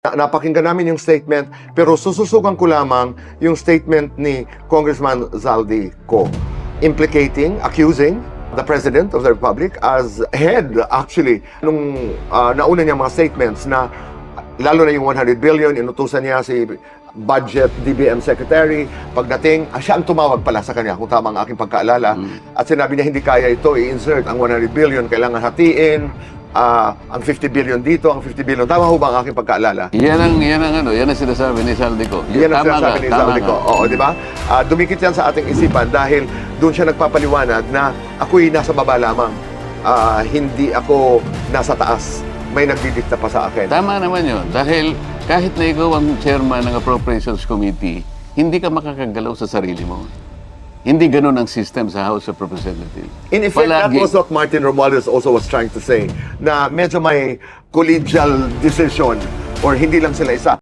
Napakinggan namin yung statement, pero sususugan ko lamang yung statement ni Congressman Zaldico, implicating, accusing the President of the Republic as head, actually, nung nauna niyang mga statements na lalo na yung 100 billion, inutusan niya si Budget DBM Secretary. Pagdating, siya ang tumawag pala sa kanya, kung tama ang aking pagkaalala. At sinabi niya, hindi kaya ito, i-insert ang 100 billion, kailangan hatiin. Ang 50 billion dito, ang 50 billion. Tama ho ba ang aking pagkaalala? Yan ang sinasabi ni Zaldico. Yan ang sinasabi ni tama Zaldico. nga. Oo, di ba? Dumikit yan sa ating isipan dahil doon siya nagpapaliwanag na ako'y nasa baba lamang. Hindi ako nasa taas. May nagdidikta pa sa akin. Tama naman yun. Dahil kahit na ikaw ang chairman ng Appropriations Committee, hindi ka makakagalaw sa sarili mo. Hindi ganun ang system sa House of Representatives. In effect, that was what Martin Romualdez also was trying to say, na medyo may collegial decision or hindi lang sila isa.